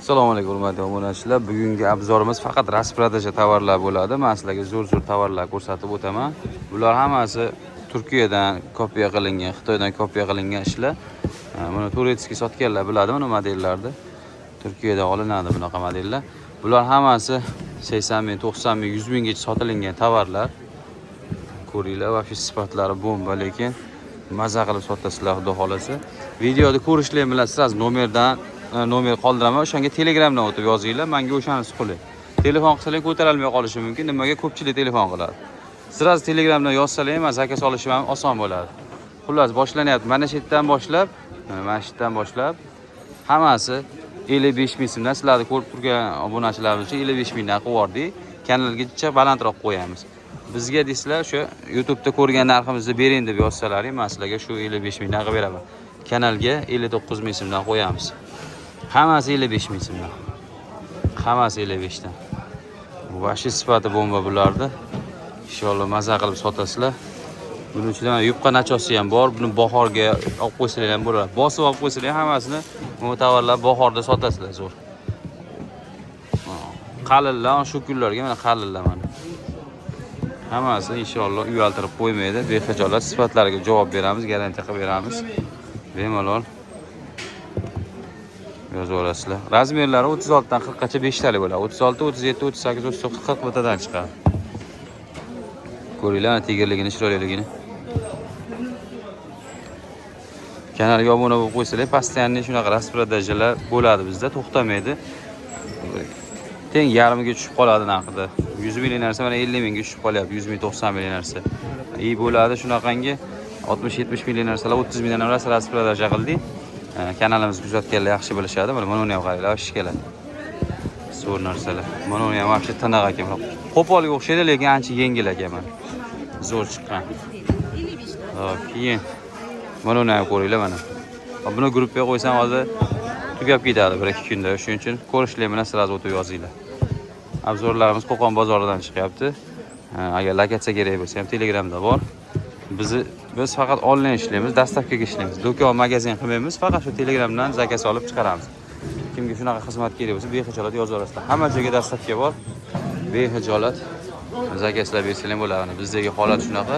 Assalomu alaykum hurmatli obunachilar. Bugungi obzorimiz faqat rasprodaja tovarlar bo'ladi. Men sizlarga zo'r tovarlar ko'rsatib o'taman. Bular hammasi Turkiyadan kopiya qilingan, Xitoydan kopiya qilingan ishlar. Buni turetskiy sotganlar biladi buni modellarni. Turkiyadan olinadi bunaqa modellar. Bular hammasi 80 ming, 90 ming, 100 minggacha sotilgan tovarlar. Ko'ringlar, va sifatlari bomba, lekin maza qilib sotasizlar xudo xolasa. Videoni ko'rishlar bilan siz nomer qoldiraman, o'shanga Telegramdan o'tib yozinglar, menga o'shanisi qiling. Telefon qilsalar ko'tarolmay qolishi mumkin, nimaga ko'pchilik telefon qiladi. Siz Telegramdan yozsalar ham zakaz olishim ham oson bo'ladi. Xullas, boshlanyapti. Mana shu yerdan boshlab, hammasi 55 ming so'mdan sizlarni ko'rib turgan obunachilarimiz uchun 55 mingdan qilib yubordik. Kanalgacha balandroq qo'yamiz. Bizga deysizlar, shu YouTube'da ko'rgan narximizni bering deb yozsalaring, men sizlarga shu 55 mingdan qilib beraman. Kanalga 59 ming so'mdan qo'yamiz. Hammasi 55 ming so'mdan. Hammasi 55 dan. Bu vashi sifati bomba bularda. Inshaalloh maza qilib sotasizlar. Buning ichida yupqa nachosi ham bor. Buni bahorga olib qo'ysalar ham bo'ladi. Bosib olib qo'ysalar hammasini bu tovarlar bahorda sotasizlar zo'r. Qalinlar shu kunlarga mana qalinlar mana. Hammasi inshaalloh uyaltirib qo'ymaydi. Bexijolat sifatlariga javob beramiz, garantiya qilib beramiz. Bemalol yozaverasizlar. Razmerlari 36 dan 40 gacha 5 talik bo'ladi. 36, 37, 38, 39, 40 bittadan chiqadi. Ko'ringlar, tegirligini, chiroyliligini. Kanalga obuna bo'lib qo'ysalar, постоянно shunaqa rasprodajalar bo'ladi bizda, to'xtamaydi. Teng yarmiga tushib qoladi narxida. 100 ming narsa mana 50 mingga tushib qolyapti, 100 ming, 90 ming narsa. Bo'ladi shunaqangi 60-70 ming narsalar 30 mingdan narsa rasprodaja qildik. Kanalimizni kuzatganlar yaxshi bilishadi. Mana uni ham qaranglar, ish keladi. Zo'r narsalar. Mana uni ham vaqti tiniq ekan. Qo'polga o'xshaydi, lekin ancha yengil ekan mana. Zo'r chiqqan. Keyin mana uni ham ko'ringlar mana. Buni gruppaga qo'ysam hozir tugab ketadi 1-2 kunda. Shuning uchun ko'rishlar bilan sirasi o'tib yozinglar. Obzorlarimiz Qo'qon bozoridan chiqyapti. Agar lokatsiya kerak bo'lsa ham Telegramda bor. Biz faqat onlayn ishlaymiz, dastavkaga ishlaymiz. Do'kon, magazin qilmaymiz, faqat shu Telegramdan zakaz olib chiqaramiz. Kimga shunaqa xizmat kerak bo'lsa, bexijolat yozaverasizlar. Hamma joyga dastavka bor. Bexijolat zakazlab bersangiz bo'ladi. Bizdagi holat shunaqa.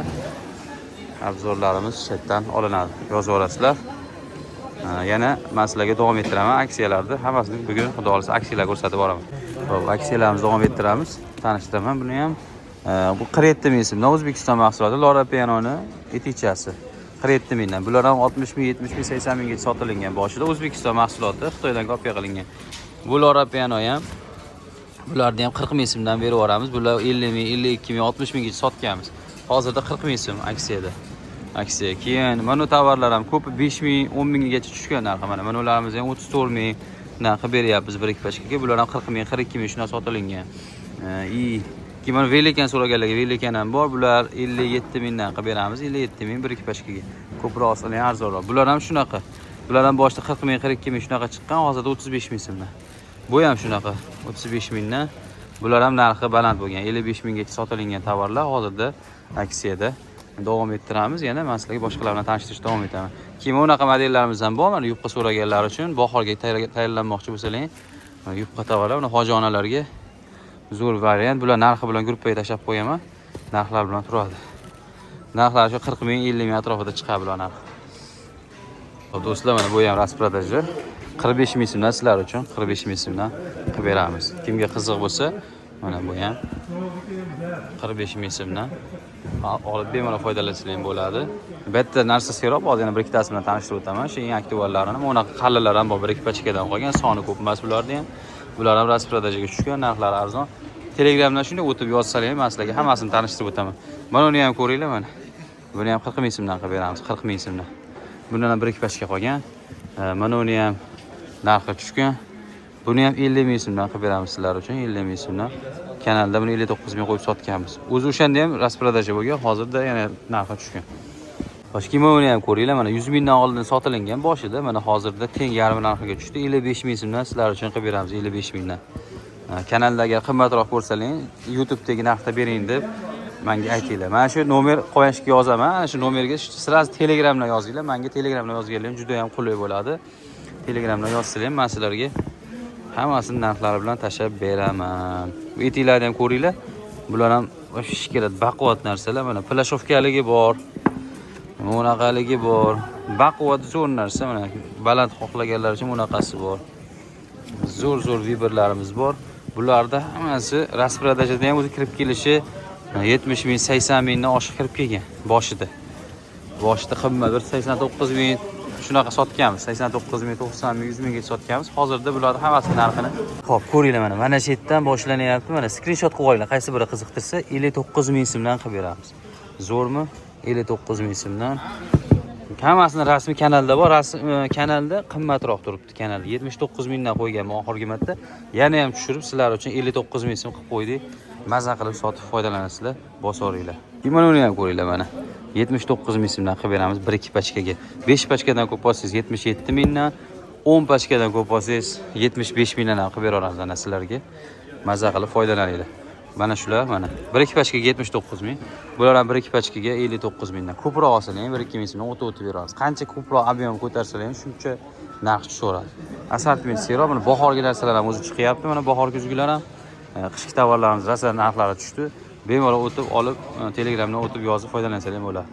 Obzorlarimiz chetdan olinadi. Yozaverasizlar. Yana men sizlarga davom ettiraman aksiyalarni. Hammasini bugun xudo xolasa aksiyalar ko'rsatib boraman. Xo'p, aksiyalarimizni davom ettiramiz. Tanishtiraman buni ham. Bu 47 ming so'mdan O'zbekiston mahsuloti Lora Pianoni etichasi. 47 mingdan. Bular ham 60 ming, 70 ming, 80 mingga sotilgan boshida O'zbekiston mahsuloti, Xitoydan kopiya qilingan. Bu Lora Piano ham bularni ham 40 ming so'mdan berib yuboramiz. Bular 50 ming, 52 ming, 60 mingga sotganmiz. Hozirda 40 ming so'm aksiyada. Aksiya. Keyin mana tovarlar ham ko'pi 5 ming, 10 minggacha tushgan narxi mana. Mana ularimiz ham 34 ming narxi beryapmiz bir ikki pachkaga. Bular ham 40 ming, 42 ming shuna sotilgan. Keyin mana Velikan so'raganlarga Velikan ham bor. Bular 57 mingdan qilib beramiz. 57 ming bir ikki pachkaga. Ko'proq so'rang, arzonroq. Bular ham shunaqa. Bular ham boshida 40 ming, 42 ming shunaqa chiqqan, hozirda 35 ming so'mdan. Bu ham shunaqa, 35 mingdan. Bular ham narxi baland bo'lgan. 55 minggacha sotilgan tovarlar hozirda aksiyada. Davom ettiramiz. Yana men sizlarga boshqalar bilan tanishtirishda davom etaman. Keyin unaqa modellarimiz ham bor. Mana yupqa so'raganlar uchun bahorga tayyorlanmoqchi bo'lsalar, mana yupqa tovarlar, uni hoji onalarga zo'r variant. Bular narxi bilan gruppaga tashab qo'yaman. Narxlar bilan turadi. Narxlar shu 40 ming, 50 ming atrofida chiqadi bular narxi. Do'stlar, mana bu ham rasprodaja. 45 ming so'mdan sizlar uchun 45 ming so'mdan qilib beramiz. Kimga qiziq bo'lsa, mana bu ham 45 ming so'mdan olib bemalol foydalanishingiz bo'ladi. Bitta narsa serob, hozir yana bir ikkitasi bilan tanishtirib o'taman. Shu eng aktuallarini, mana qalinlar ham bor, bir ikki pachkadan qolgan, soni ko'p emas bularning ham. Bular ham rasprodajaga tushgan, narxlari arzon. Telegramdan shunday o'tib yozsalar ham men sizlarga hammasini tanishtirib o'taman. Mana uni ham ko'ringlar mana. Buni ham 40 ming so'mdan qilib beramiz, 40 ming so'mdan. Bundan ham bir ikki pachka qolgan. Mana uni ham narxi tushgan. Buni ham 50 ming so'mdan qilib beramiz sizlar uchun, 50 ming so'mdan. Kanalda buni 59 ming qo'yib sotganmiz. O'zi o'shanda ham rasprodaja bo'lgan, hozirda yana narxi tushgan. Toshkent uni ham ko'ringlar, mana 100 mingdan oldin sotilgan boshida, mana hozirda teng yarmi narxiga tushdi. 55 ming so'mdan sizlar uchun qilib beramiz, 55 mingdan. Kanalda agar qimmatroq ko'rsalang, YouTube'dagi narxda bering deb menga aytinglar. Mana shu nomer qo'yishga yozaman. Ana shu nomerga siz Telegramdan yozinglar. Menga Telegramdan yozganlar juda ham qulay bo'ladi. Telegramdan yozsanglar, men sizlarga Hammasini narxlari bilan tashlab beraman. Bu etiklarni ham ko'ringlar. Bular ham shish keladi, baquvvat narsalar. Mana plashovkaligi bor. Bunaqaligi bor. Baquvvat zo'r narsa mana. Baland xohlaganlar uchun bunaqasi bor. Zo'r vibrlarimiz bor. Bularda hammasi rasprodajadan ham o'zi kirib kelishi 70 ming, 80 mingdan oshiq kirib kelgan boshida. Boshida qimmat bir 89 ming shunaqa sotganmiz. 89 ming, 90 ming, 100 mingga sotganmiz. Hozirda bularning hammasi narxini. Xo'p, ko'ringlar mana. Mana shu yerdan boshlanyapti. Mana skrinshot qilib qo'yinglar. Qaysi biri qiziqtirsa 59 ming so'mdan qilib beramiz. Zo'rmi? 59 ming so'mdan. Hammasini rasmiy kanalda bor. Kanalda qimmatroq turibdi kanal. 79 mingdan qo'yganman oxirgi marta. Yana ham tushirib sizlar uchun 59 ming so'm qilib qo'ydik. Maza qilib sotib foydalanasizlar, bosoringlar. Uni ham ko'ringlar mana. 79 ming so'mdan qilib beramiz 1-2 pachkaga. 5 pachkadan ko'p olsangiz 77 mingdan, 10 pachkadan ko'p olsangiz 75 mingdan ham qilib beramiz ana sizlarga. Maza qilib foydalaninglar. Mana shular mana. 1-2 pachkaga 79 ming. Bular ham 1-2 pachkaga 59 mingdan. Ko'proq olsalar ham 1-2 ming so'mdan o'tib beramiz. Qancha ko'proq ob'em ko'tarsalar ham shuncha narx tushaveradi. Assortiment seroq, mana bahorgi narsalar ham o'zi chiqyapti. Mana bahor kuzgilar ham qishki tovarlarimiz rasman narxlari tushdi. Bemalol o'tib olib, Telegramdan o'tib yozib foydalansalar ham bo'ladi.